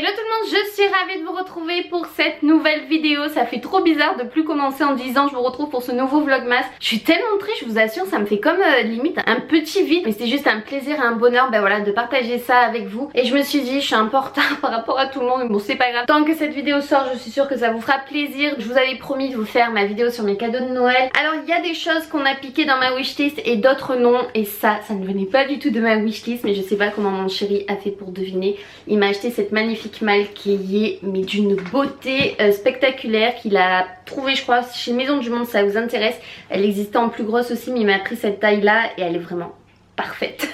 Hello tout le monde, je suis ravie de vous retrouver pour cette nouvelle vidéo. Ça fait trop bizarre de plus commencer en disant je vous retrouve pour ce nouveau vlogmas. Je suis tellement triste, je vous assure, ça me fait comme limite un petit vide. Mais c'est juste un plaisir et un bonheur voilà, de partager ça avec vous. Et je me suis dit, je suis un peu en retard par rapport à tout le monde. Bon, c'est pas grave. Tant que cette vidéo sort, je suis sûre que ça vous fera plaisir. Je vous avais promis de vous faire ma vidéo sur mes cadeaux de Noël. Alors il y a des choses qu'on a piquées dans ma wishlist et d'autres non. Et ça ne venait pas du tout de ma wishlist. Mais je sais pas comment mon chéri a fait pour deviner. Il m'a acheté cette magnifique malle qui est mais d'une beauté spectaculaire, qu'il a trouvé je crois chez Maison du Monde. Ça vous intéresse, elle existait en plus grosse aussi mais il m'a pris cette taille là et elle est vraiment parfaite.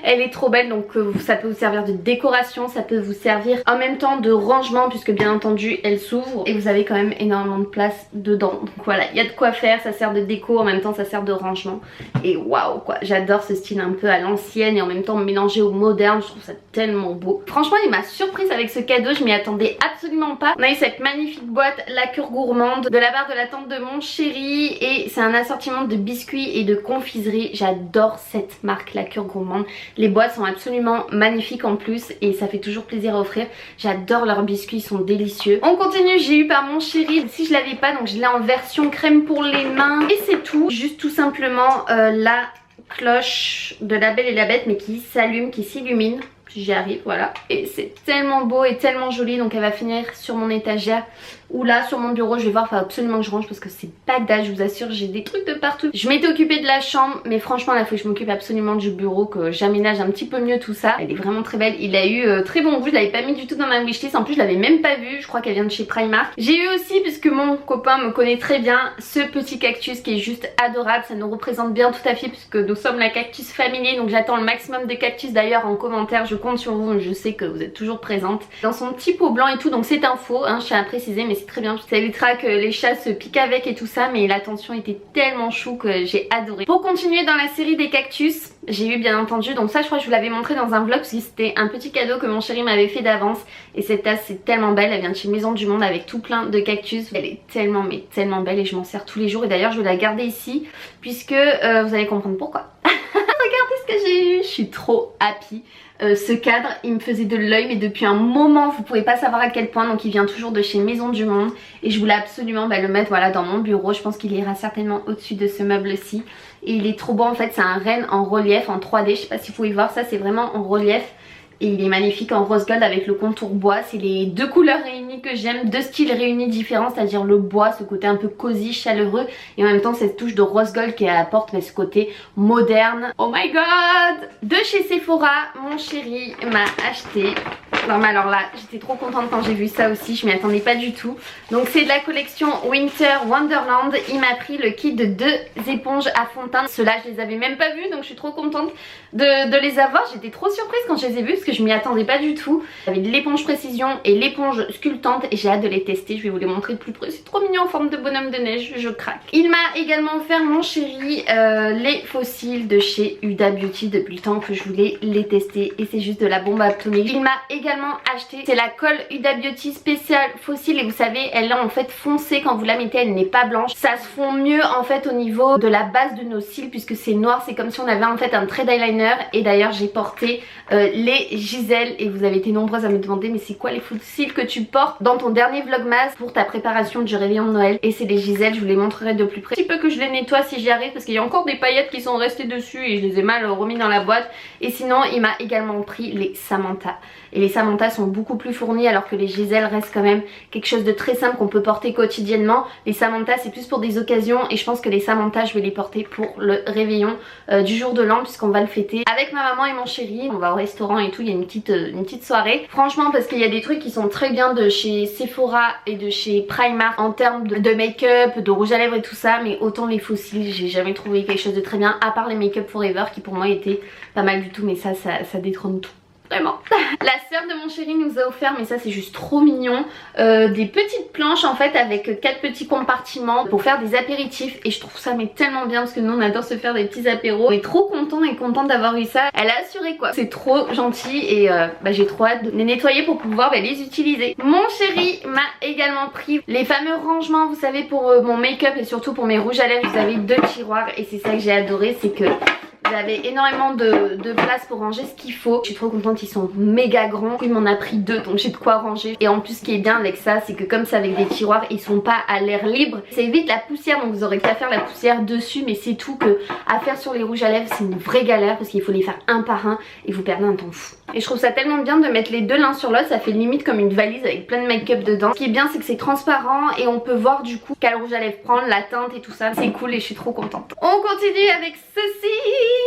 Elle est trop belle, donc ça peut vous servir de décoration, ça peut vous servir en même temps de rangement puisque bien entendu elle s'ouvre et vous avez quand même énormément de place dedans. Donc voilà, il y a de quoi faire, ça sert de déco, en même temps ça sert de rangement. Et waouh quoi, j'adore ce style un peu à l'ancienne et en même temps mélangé au moderne, je trouve ça tellement beau. Franchement il m'a surprise avec ce cadeau, je m'y attendais absolument pas. On a eu cette magnifique boîte La Cure Gourmande de la part de la tante de mon chéri et c'est un assortiment de biscuits et de confiseries. J'adore cette marque La Cure Gourmande. Les boîtes sont absolument magnifiques en plus et ça fait toujours plaisir à offrir. J'adore leurs biscuits, ils sont délicieux. On continue, j'ai eu par mon chéri, si je l'avais pas, donc je l'ai en version crème pour les mains. Et c'est tout, juste tout simplement la cloche de La Belle et la Bête mais qui s'allume, qui s'illumine. J'y arrive, voilà. Et c'est tellement beau et tellement joli, donc elle va finir sur mon étagère ou là sur mon bureau. Je vais voir, il faut absolument que je range parce que c'est Bagdad, je vous assure, j'ai des trucs de partout. Je m'étais occupée de la chambre mais franchement là il faut que je m'occupe absolument du bureau, que j'aménage un petit peu mieux tout ça. Elle est vraiment très belle, il a eu très bon goût, je l'avais pas mis du tout dans ma wishlist, en plus je l'avais même pas vu, je crois qu'elle vient de chez Primark. J'ai eu aussi, puisque mon copain me connaît très bien, ce petit cactus qui est juste adorable, ça nous représente bien tout à fait puisque nous sommes la Cactus Family, donc j'attends le maximum de cactus d'ailleurs en commentaire, je compte sur vous, je sais que vous êtes toujours présente. Dans son petit pot blanc et tout, donc c'est un faux, hein, je tiens à préciser, mais c'est très bien, ça évitera que les chats se piquent avec et tout ça, mais l'attention était tellement chou que j'ai adoré. Pour continuer dans la série des cactus, j'ai eu bien entendu, donc ça je crois que je vous l'avais montré dans un vlog parce que c'était un petit cadeau que mon chéri m'avait fait d'avance. Et cette tasse c'est tellement belle, elle vient de chez Maison du Monde avec tout plein de cactus. Elle est tellement mais tellement belle et je m'en sers tous les jours. Et d'ailleurs je vais la garder ici puisque vous allez comprendre pourquoi. Regardez ce que j'ai eu, je suis trop happy. Ce cadre il me faisait de l'œil mais depuis un moment, vous pouvez pas savoir à quel point. Donc il vient toujours de chez Maison du Monde et je voulais absolument le mettre voilà, dans mon bureau. Je pense qu'il ira certainement au-dessus de ce meuble-ci. Et il est trop beau en fait, c'est un renne en relief en 3D, je sais pas si vous pouvez voir ça, c'est vraiment en relief. Et il est magnifique en rose gold avec le contour bois. C'est les deux couleurs réunies que j'aime, deux styles réunis différents, c'est-à-dire le bois, ce côté un peu cosy, chaleureux, et en même temps cette touche de rose gold qui apporte ce côté moderne. Oh my god! De chez Sephora, mon chéri m'a acheté. Non mais alors là, j'étais trop contente quand j'ai vu ça aussi, je m'y attendais pas du tout. Donc c'est de la collection Winter Wonderland. Il m'a pris le kit de 2 éponges à fond de teint. Ceux-là je les avais même pas vus, donc je suis trop contente de les avoir. J'étais trop surprise quand je les ai vus parce que je m'y attendais pas du tout. J'avais l'éponge précision et l'éponge sculptante et j'ai hâte de les tester. Je vais vous les montrer de plus près, c'est trop mignon en forme de bonhomme de neige, je craque. Il m'a également offert, mon chéri, les fossiles de chez Huda Beauty depuis le temps que je voulais les tester et c'est juste de la bombe atomique. Il m'a également acheté, c'est la colle Huda Beauty spéciale fossile et vous savez elle est en fait foncée quand vous la mettez, elle n'est pas blanche. Ça se fond mieux en fait au niveau de la base de nos cils puisque c'est noir, c'est comme si on avait en fait un trait d'eyeliner. Et d'ailleurs j'ai porté les Gisèle et vous avez été nombreuses à me demander mais c'est quoi les fossiles que tu portes dans ton dernier vlogmas pour ta préparation du réveillon de Noël. Et c'est les Gisèle, je vous les montrerai de plus près. Un petit peu que je les nettoie si j'y arrive parce qu'il y a encore des paillettes qui sont restées dessus et je les ai mal remis dans la boîte. Et sinon il m'a également pris les Samantha. Et les Samantha sont beaucoup plus fournis alors que les Gisèle restent quand même quelque chose de très simple qu'on peut porter quotidiennement. Les Samantha c'est plus pour des occasions et je pense que les Samantha je vais les porter pour le réveillon du jour de l'an puisqu'on va le fêter avec ma maman et mon chéri. On va au restaurant et tout, il y a une petite soirée. Franchement parce qu'il y a des trucs qui sont très bien de chez Sephora et de chez Primark en termes de make-up, de rouge à lèvres et tout ça, mais autant les fossiles j'ai jamais trouvé quelque chose de très bien à part les Make-up Forever qui pour moi étaient pas mal du tout, mais ça détrône tout. Vraiment. La sœur de mon chéri nous a offert, mais ça c'est juste trop mignon, des petites planches en fait avec 4 petits compartiments pour faire des apéritifs et je trouve ça mais tellement bien parce que nous on adore se faire des petits apéros. On est trop contents et contente d'avoir eu ça. Elle a assuré quoi, c'est trop gentil et j'ai trop hâte de les nettoyer pour pouvoir les utiliser. Mon chéri m'a également pris les fameux rangements, vous savez, pour mon make-up et surtout pour mes rouges à lèvres. Vous avez 2 tiroirs et c'est ça que j'ai adoré, c'est que Vous avez énormément de place pour ranger ce qu'il faut. Je suis trop contente, ils sont méga grands. Il m'en a pris 2 donc j'ai de quoi ranger. Et en plus ce qui est bien avec ça c'est que comme c'est avec des tiroirs, ils sont pas à l'air libre. Ça évite la poussière donc vous aurez qu'à faire la poussière dessus, mais c'est tout. Que à faire sur les rouges à lèvres c'est une vraie galère parce qu'il faut les faire un par un et vous perdez un temps fou. Et je trouve ça tellement bien de mettre les deux l'un sur l'autre, ça fait limite comme une valise avec plein de make-up dedans. Ce qui est bien c'est que c'est transparent et on peut voir du coup quel rouge à lèvres prendre, la teinte et tout ça. C'est cool et je suis trop contente. On continue avec ceci.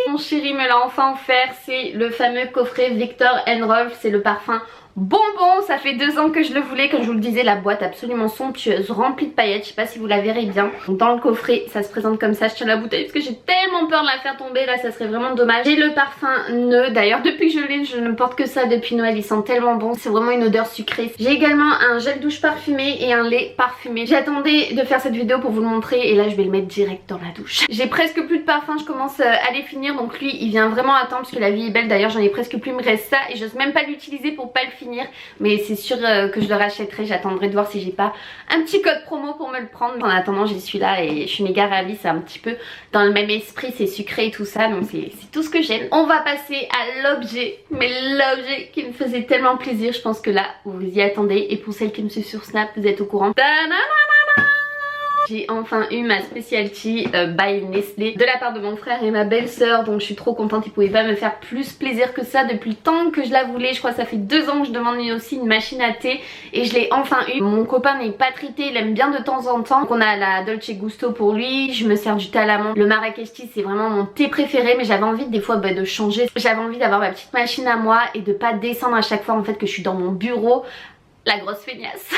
Mon chéri me l'a enfin offert, c'est le fameux coffret Viktor & Rolf, c'est le parfum bonbon. Ça fait 2 ans que je le voulais, comme je vous le disais, la boîte absolument somptueuse, remplie de paillettes, je sais pas si vous la verrez bien. Donc dans le coffret ça se présente comme ça, je tiens la bouteille parce que j'ai tellement peur de la faire tomber, là ça serait vraiment dommage. J'ai le parfum Neu, d'ailleurs depuis que je l'ai je ne porte que ça depuis Noël, il sent tellement bon, c'est vraiment une odeur sucrée. J'ai également un gel douche parfumé et un lait parfumé. J'attendais de faire cette vidéo pour vous le montrer et là je vais le mettre direct dans la douche. J'ai presque plus de parfum, je commence à les finir, donc lui il vient vraiment à temps parce que la vie est belle. D'ailleurs j'en ai presque plus, il me reste ça et j'ose même pas l'utiliser pour pas le finir, mais c'est sûr que je le rachèterai. J'attendrai de voir si j'ai pas un petit code promo pour me le prendre. En attendant j'ai celui-là et je suis méga ravie, c'est un petit peu dans le même esprit, c'est sucré et tout ça, donc c'est tout ce que j'aime. On va passer à l'objet, mais l'objet qui me faisait tellement plaisir, je pense que là vous y attendez et pour celles qui me suivent sur Snap vous êtes au courant. J'ai enfin eu ma specialty by Nestlé de la part de mon frère et ma belle-sœur, donc je suis trop contente. Ils pouvaient pas me faire plus plaisir que ça depuis le temps que je la voulais. Je crois que ça fait 2 ans que je demande aussi une machine à thé et je l'ai enfin eu. Mon copain n'est pas traité, il aime bien de temps en temps. Donc on a la Dolce Gusto pour lui, je me sers du thé à l'amande. Le Marrakech Tea c'est vraiment mon thé préféré, mais j'avais envie des fois de changer. J'avais envie d'avoir ma petite machine à moi et de pas descendre à chaque fois en fait que je suis dans mon bureau. La grosse feignasse.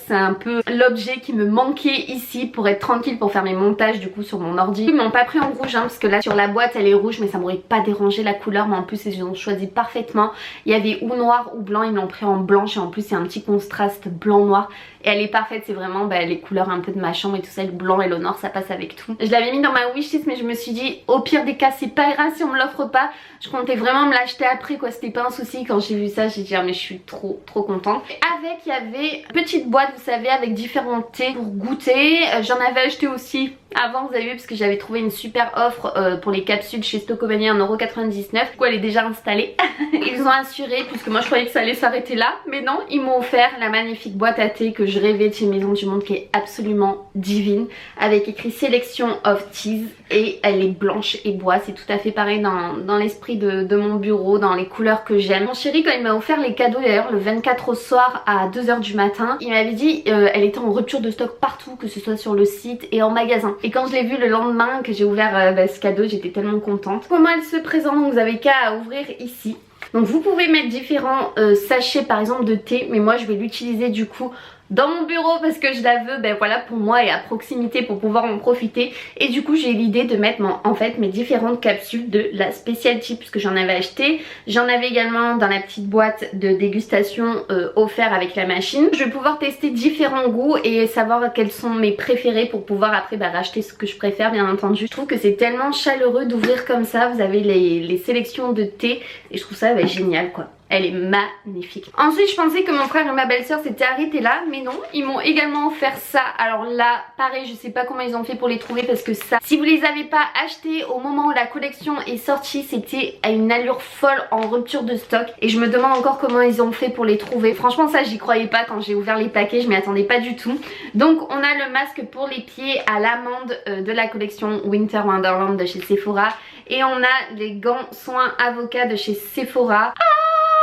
C'est un peu l'objet qui me manquait ici pour être tranquille, pour faire mes montages du coup sur mon ordi. Ils m'ont pas pris en rouge parce que là sur la boîte elle est rouge, mais ça m'aurait pas dérangé la couleur, mais en plus ils ont choisi parfaitement. Il y avait ou noir ou blanc, ils m'ont pris en blanche et en plus il y a un petit contraste blanc-noir. Et elle est parfaite, c'est vraiment les couleurs un peu de ma chambre et tout ça, le blanc et le noir ça passe avec tout. Je l'avais mis dans ma wishlist mais je me suis dit au pire des cas c'est pas grave si on me l'offre pas. Je comptais vraiment me l'acheter après quoi, c'était pas un souci. Quand j'ai vu ça j'ai dit ah mais je suis trop contente. Et avec il y avait une petite boîte vous savez avec différents thés pour goûter. J'en avais acheté aussi avant vous avez vu parce que j'avais trouvé une super offre pour les capsules chez Stocomanie à 1,99€. Du coup elle est déjà installée. Ils ont assuré puisque moi je croyais que ça allait s'arrêter là, mais non, ils m'ont offert la magnifique boîte à thé que je rêvais de chez Maison du Monde qui est absolument divine, avec écrit Selection of Teas et elle est blanche et bois. C'est tout à fait pareil dans l'esprit de mon bureau, dans les couleurs que j'aime. Mon chéri quand il m'a offert les cadeaux d'ailleurs le 24 au soir à 2 h du matin, il m'avait dit elle était en rupture de stock partout, que ce soit sur le site et en magasin. Et quand je l'ai vu le lendemain que j'ai ouvert ce cadeau, j'étais tellement contente. Comment elle se présente, donc vous avez qu'à ouvrir ici. Donc vous pouvez mettre différents sachets par exemple de thé, mais moi je vais l'utiliser du coup dans mon bureau parce que je la veux voilà pour moi et à proximité pour pouvoir en profiter. Et du coup j'ai l'idée de mettre en fait mes différentes capsules de la specialty puisque j'en avais acheté. J'en avais également dans la petite boîte de dégustation offert avec la machine. Je vais pouvoir tester différents goûts et savoir quels sont mes préférés pour pouvoir après racheter ce que je préfère bien entendu. Je trouve que c'est tellement chaleureux d'ouvrir comme ça, vous avez les sélections de thé et je trouve ça génial quoi. Elle est magnifique. Ensuite je pensais que mon frère et ma belle-sœur s'étaient arrêtés là, mais non, ils m'ont également offert ça. Alors là pareil je sais pas comment ils ont fait pour les trouver parce que ça, si vous les avez pas achetés au moment où la collection est sortie, c'était à une allure folle en rupture de stock et je me demande encore comment ils ont fait pour les trouver. Franchement ça j'y croyais pas quand j'ai ouvert les paquets, je m'y attendais pas du tout. Donc on a le masque pour les pieds à l'amande de la collection Winter Wonderland de chez Sephora et on a les gants soins avocats de chez Sephora.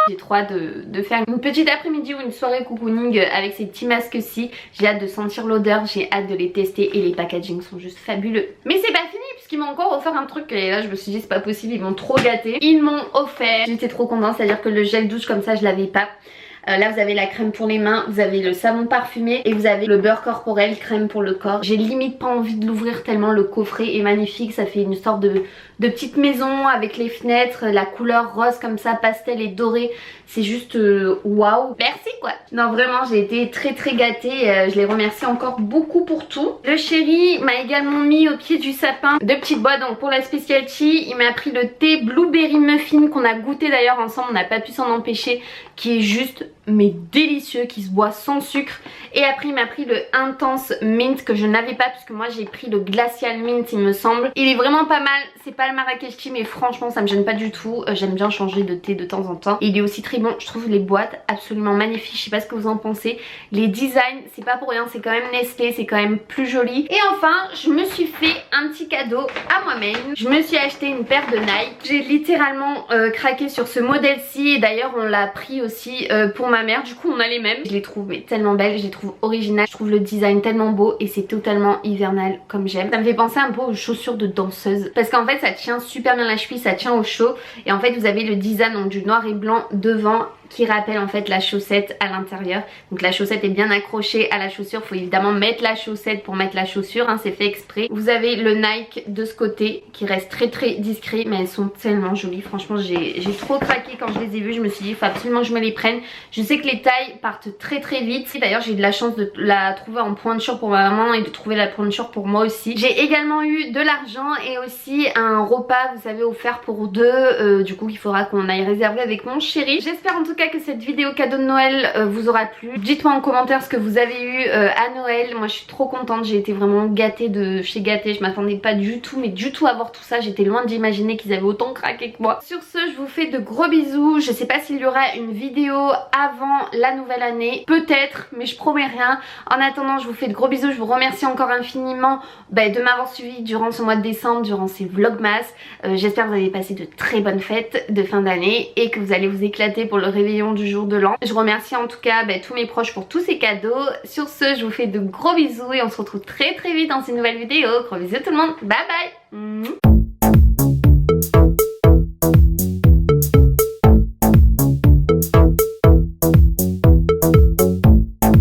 J'ai trop hâte de faire une petite après-midi ou une soirée cocooning avec ces petits masques-ci. J'ai hâte de sentir l'odeur, j'ai hâte de les tester et les packaging sont juste fabuleux. Mais c'est pas fini puisqu'ils m'ont encore offert un truc et là je me suis dit c'est pas possible, ils m'ont trop gâté. Ils m'ont offert, j'étais trop contente, c'est à dire que le gel douche comme ça je l'avais pas. Là vous avez la crème pour les mains, vous avez le savon parfumé et vous avez le beurre corporel, crème pour le corps. J'ai limite pas envie de l'ouvrir tellement le coffret est magnifique, ça fait une sorte de petite maison avec les fenêtres, la couleur rose comme ça, pastel et doré. C'est juste waouh. Merci quoi. Non vraiment j'ai été très gâtée, je les remercie encore beaucoup pour tout. Le chéri m'a également mis au pied du sapin 2 petites boîtes donc pour la specialty. Il m'a pris le thé blueberry muffin qu'on a goûté d'ailleurs ensemble, on n'a pas pu s'en empêcher, qui est juste mais délicieux qui se boit sans sucre. Et après il m'a pris le Intense Mint que je n'avais pas puisque moi j'ai pris le Glacial Mint il me semble. Il est vraiment pas mal, c'est pas le Marrakech Tea mais franchement ça me gêne pas du tout. J'aime bien changer de thé de temps en temps. Et il est aussi très bon, je trouve les boîtes absolument magnifiques, je sais pas ce que vous en pensez. Les designs c'est pas pour rien, c'est quand même Nestlé, c'est quand même plus joli. Et enfin je me suis fait un petit cadeau à moi-même. Je me suis acheté une paire de Nike. J'ai littéralement craqué sur ce modèle-ci et d'ailleurs on l'a pris aussi pour ma mère, du coup on a les mêmes. Je les trouve mais tellement belles, je les trouve originales, je trouve le design tellement beau et c'est totalement hivernal comme j'aime. Ça me fait penser un peu aux chaussures de danseuse parce qu'en fait ça tient super bien la cheville, ça tient au chaud et en fait vous avez le design donc, du noir et blanc devant qui rappelle en fait la chaussette à l'intérieur. Donc la chaussette est bien accrochée à la chaussure, faut évidemment mettre la chaussette pour mettre la chaussure, hein, c'est fait exprès. Vous avez le Nike de ce côté qui reste très très discret mais elles sont tellement jolies, franchement j'ai trop craqué quand je les ai vues, je me suis dit il faut absolument que je me les prenne. Je sais que les tailles partent très très vite, d'ailleurs j'ai eu de la chance de la trouver en pointure pour ma maman et de trouver la pointure pour moi aussi. J'ai également eu de l'argent et aussi un repas vous savez offert pour deux, du coup il faudra qu'on aille réserver avec mon chéri. J'espère en tout cas que cette vidéo cadeau de Noël vous aura plu. Dites-moi en commentaire ce que vous avez eu à Noël. Moi je suis trop contente, j'ai été vraiment gâtée de chez Gâtée. Je m'attendais pas du tout mais du tout à voir tout ça. J'étais loin d'imaginer qu'ils avaient autant craqué que moi. Sur ce je vous fais de gros bisous. Je sais pas s'il y aura une vidéo avant la nouvelle année, peut-être mais je promets rien. En attendant je vous fais de gros bisous. Je vous remercie encore infiniment de m'avoir suivi durant ce mois de décembre, durant ces vlogmas. J'espère que vous avez passé de très bonnes fêtes de fin d'année et que vous allez vous éclater pour le réveillon du jour de l'an. Je remercie en tout cas tous mes proches pour tous ces cadeaux. Sur ce je vous fais de gros bisous et on se retrouve très très vite dans une nouvelle vidéo. Gros bisous tout le monde, bye bye.